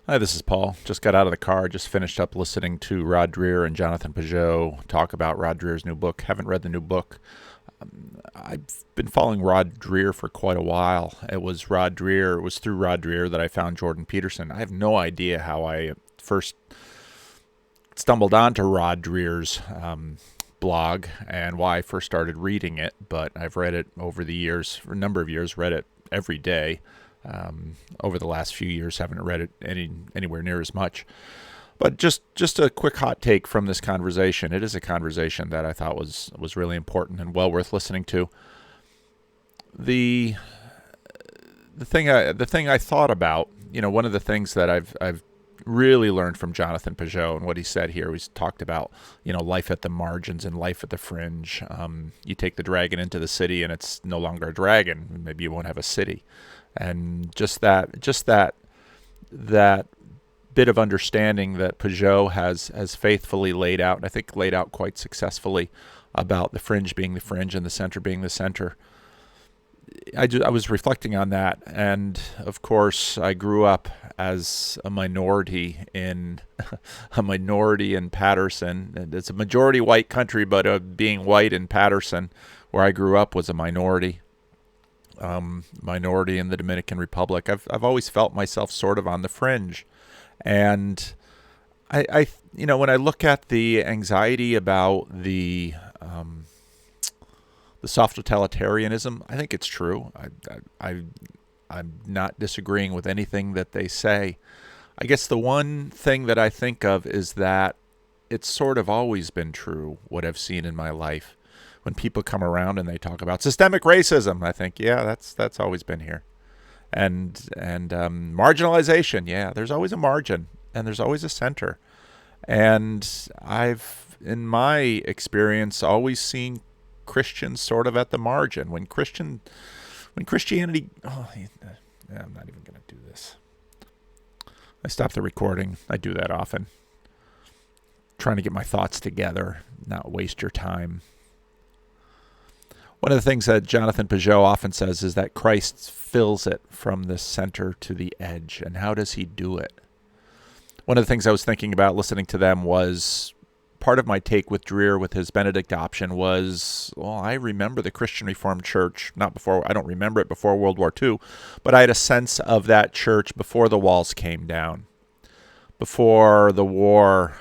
Hi, this is Paul. Just got out of the car. Just finished up listening to Rod Dreher and Jonathan Pageau talk about Rod Dreher's new book. Haven't read the new book. I've been following Rod Dreher for quite a while. It was through Rod Dreher that I found Jordan Peterson. I have no idea how I first stumbled onto Rod Dreher's blog and why I first started reading it, but I've read it over the years, for a number of years, read it every day. Over the last few years, haven't read it anywhere near as much. But just a quick hot take from this conversation. It is a conversation that I thought was really important and well worth listening to. The thing I thought about, one of the things that I've really learned from Jonathan Pageau and what he said here. He's talked about, life at the margins and life at the fringe. You take the dragon into the city and it's no longer a dragon. Maybe you won't have a city. And just that bit of understanding that Pageau has faithfully laid out, and I think laid out quite successfully, about the fringe being the fringe and the center being the center. I was reflecting on that, and of course, I grew up as a minority in Paterson. And it's a majority white country, but being white in Paterson, where I grew up, was a minority. Minority in the Dominican Republic. I've always felt myself sort of on the fringe, and I when I look at the anxiety about the soft totalitarianism, I think it's true. I'm not disagreeing with anything that they say. I guess the one thing that I think of is that it's sort of always been true, what I've seen in my life. When people come around and they talk about systemic racism, I think, yeah, that's always been here. And marginalization, yeah, there's always a margin and there's always a center. And I've, in my experience, always seen Christians sort of at the margin. When Christianity, I'm not even going to do this. I stopped the recording. I do that often. Trying to get my thoughts together, not waste your time. One of the things that Jonathan Pageau often says is that Christ fills it from the center to the edge. And how does he do it? One of the things I was thinking about listening to them was part of my take with Dreher with his Benedict option was, well, I remember the Christian Reformed Church, I don't remember it before World War II, but I had a sense of that church before the walls came down, before the war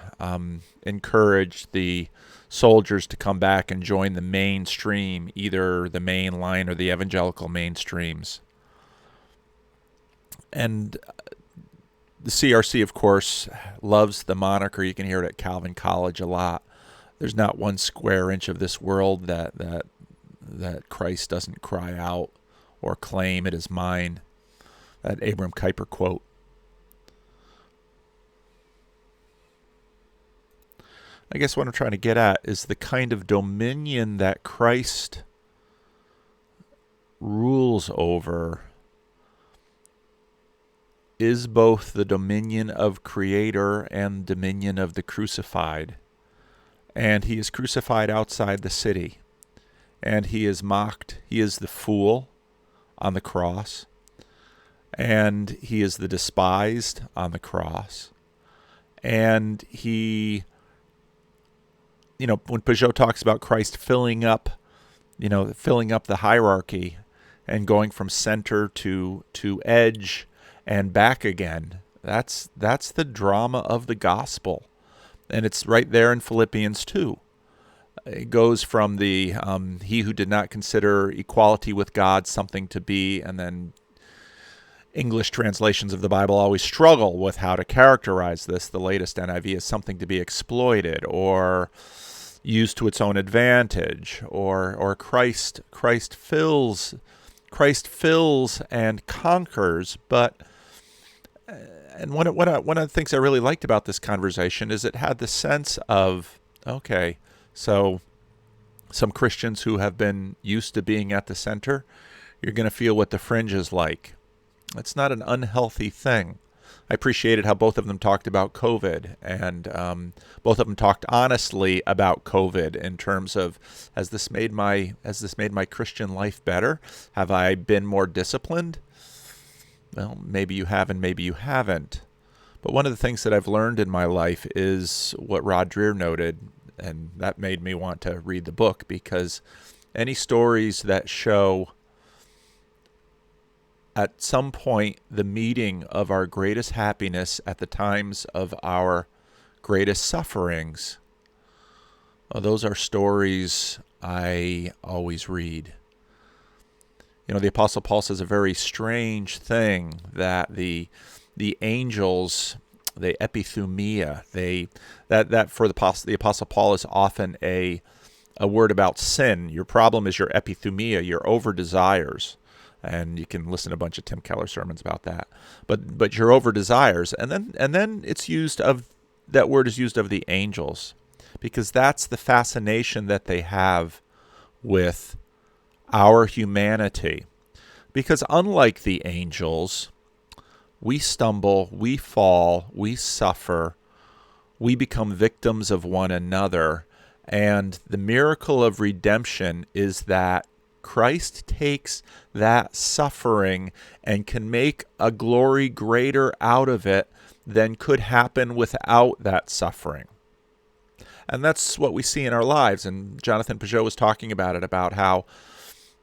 encouraged the soldiers to come back and join the mainstream, either the main line or the evangelical mainstreams. And the CRC, of course, loves the moniker. You can hear it at Calvin College a lot. There's not one square inch of this world that Christ doesn't cry out or claim it is mine. That Abram Kuyper quote. I guess what I'm trying to get at is the kind of dominion that Christ rules over is both the dominion of Creator and dominion of the crucified. And he is crucified outside the city. And he is mocked. He is the fool on the cross. And he is the despised on the cross. And he, when Pageau talks about Christ filling up the hierarchy and going from center to edge and back again, that's the drama of the gospel. And it's right there in Philippians 2. It goes from the he who did not consider equality with God something to be, and then English translations of the Bible always struggle with how to characterize this. The latest NIV is something to be exploited or used to its own advantage, or Christ fills and conquers. But and one of the things I really liked about this conversation is it had the sense of, okay, so some Christians who have been used to being at the center, you're going to feel what the fringe is like. It's not an unhealthy thing. I appreciated how both of them talked about COVID, and both of them talked honestly about COVID in terms of, has this made my Christian life better? Have I been more disciplined? Well, maybe you have and maybe you haven't. But one of the things that I've learned in my life is what Rod Dreher noted, and that made me want to read the book, because any stories that show at some point the meeting of our greatest happiness at the times of our greatest sufferings, those are stories I always read. You know, the Apostle Paul says a very strange thing, that the angels, the epithumia, that for the Apostle Paul is often a word about sin. Your problem is your epithumia, your over desires. And you can listen to a bunch of Tim Keller sermons about that. But your over desires, and then it's used of, that word is used of the angels, because that's the fascination that they have with our humanity. Because unlike the angels, we stumble, we fall, we suffer, we become victims of one another. And the miracle of redemption is that Christ takes that suffering and can make a glory greater out of it than could happen without that suffering. And that's what we see in our lives. And Jonathan Pageau was talking about it, about how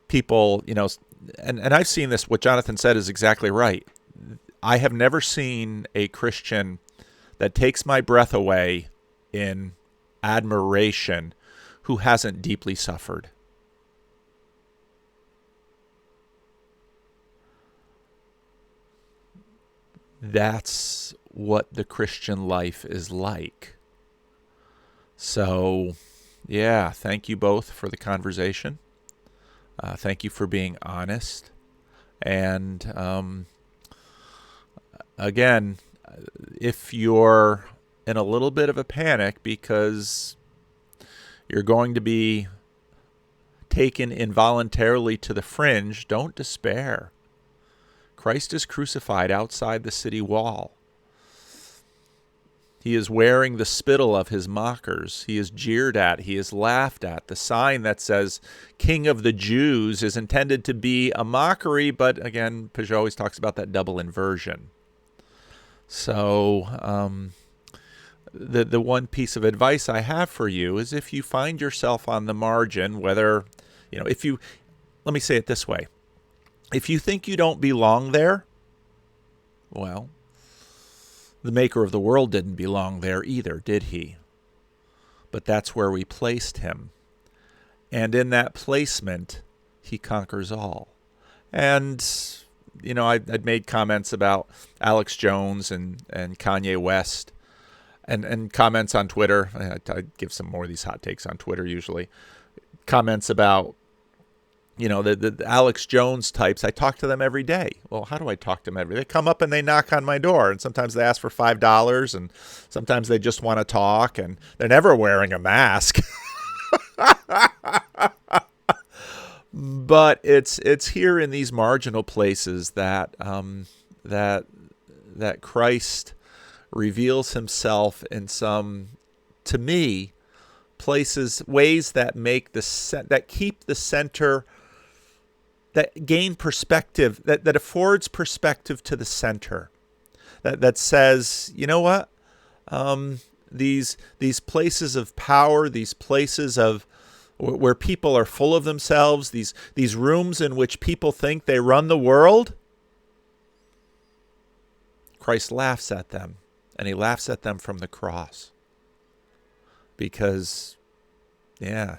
people, you know, and I've seen this, what Jonathan said is exactly right. I have never seen a Christian that takes my breath away in admiration who hasn't deeply suffered. That's what the Christian life is like. So, yeah, thank you both for the conversation. Thank you for being honest. And again, if you're in a little bit of a panic because you're going to be taken involuntarily to the fringe, don't despair. Christ is crucified outside the city wall. He is wearing the spittle of his mockers. He is jeered at. He is laughed at. The sign that says King of the Jews is intended to be a mockery, but again, Pageau always talks about that double inversion. So the one piece of advice I have for you is, if you find yourself on the margin, whether, you know, let me say it this way. If you think you don't belong there, well, the maker of the world didn't belong there either, did he? But that's where we placed him. And in that placement, he conquers all. And, you know, I'd made comments about Alex Jones and Kanye West, and comments on Twitter. I give some more of these hot takes on Twitter usually. Comments about, you know, the Alex Jones types. I talk to them every day. Well, how do I talk to them every day? They come up and they knock on my door, and sometimes they ask for $5, and sometimes they just want to talk, and they're never wearing a mask. But it's here in these marginal places that that Christ reveals himself in some, to me, places, ways that make that keep the center, that gain perspective, that affords perspective to the center, that says, you know what, these places of power, these places of where people are full of themselves, these rooms in which people think they run the world, Christ laughs at them, and he laughs at them from the cross. Because, yeah,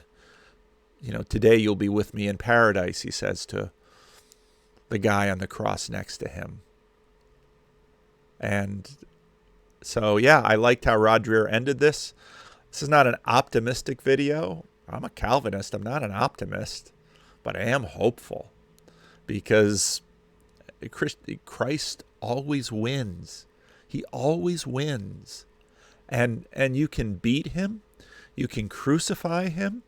you know, today you'll be with me in paradise, he says to the guy on the cross next to him. And so, yeah, I liked how Rod Dreher ended this. This is not an optimistic video. I'm a Calvinist. I'm not an optimist, but I am hopeful, because Christ always wins. He always wins. And you can beat him. You can crucify him.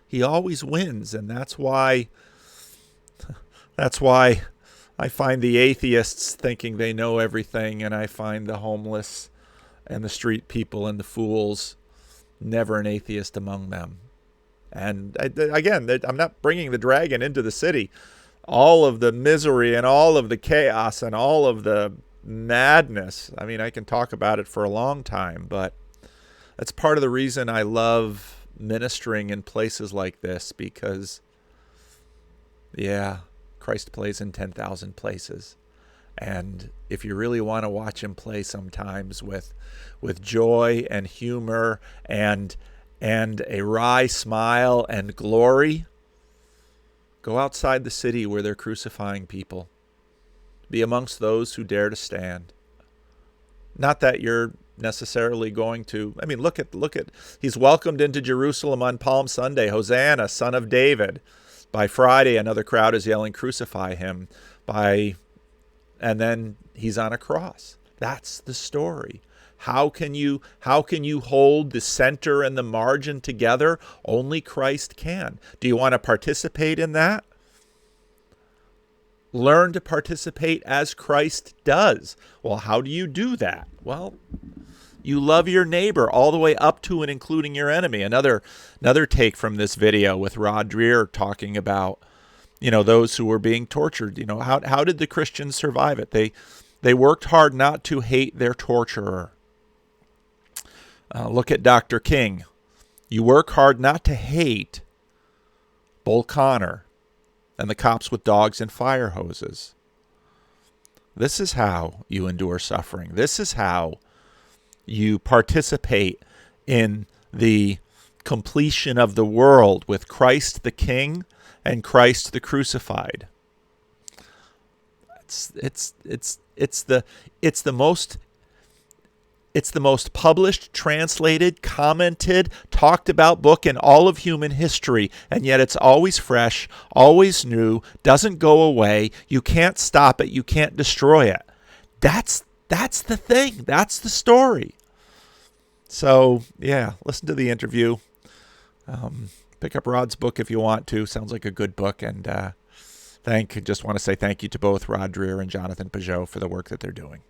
He always wins. And that's why I find the atheists thinking they know everything, and I find the homeless and the street people and the fools, never an atheist among them. And again, I'm not bringing the dragon into the city. All of the misery and all of the chaos and all of the madness. I mean, I can talk about it for a long time, but that's part of the reason I love ministering in places like this, because, yeah, Christ plays in 10,000 places. And if you really want to watch him play sometimes with joy and humor and a wry smile and glory, go outside the city where they're crucifying people. Be amongst those who dare to stand. Not that you're necessarily going to, I mean, look at, he's welcomed into Jerusalem on Palm Sunday, Hosanna, Son of David. By Friday, another crowd is yelling, crucify him. And then he's on a cross. That's the story. How can you hold the center and the margin together? Only Christ can. Do you want to participate in that? Learn to participate as Christ does. Well, how do you do that? Well, you love your neighbor all the way up to and including your enemy. Another take from this video with Rod Dreher talking about, those who were being tortured. How did the Christians survive it? They worked hard not to hate their torturer. Look at Dr. King. You work hard not to hate Bull Connor and the cops with dogs and fire hoses. This is how you endure suffering. This is how you participate in the completion of the world with Christ the King and Christ the crucified. It's the most published, translated, commented, talked about book in all of human history, and yet it's always fresh, always new, doesn't go away. You can't stop it. You can't destroy it. That's the thing. That's the story. So, yeah, listen to the interview. Pick up Rod's book if you want to. Sounds like a good book. And just want to say thank you to both Rod Dreher and Jonathan Pageau for the work that they're doing.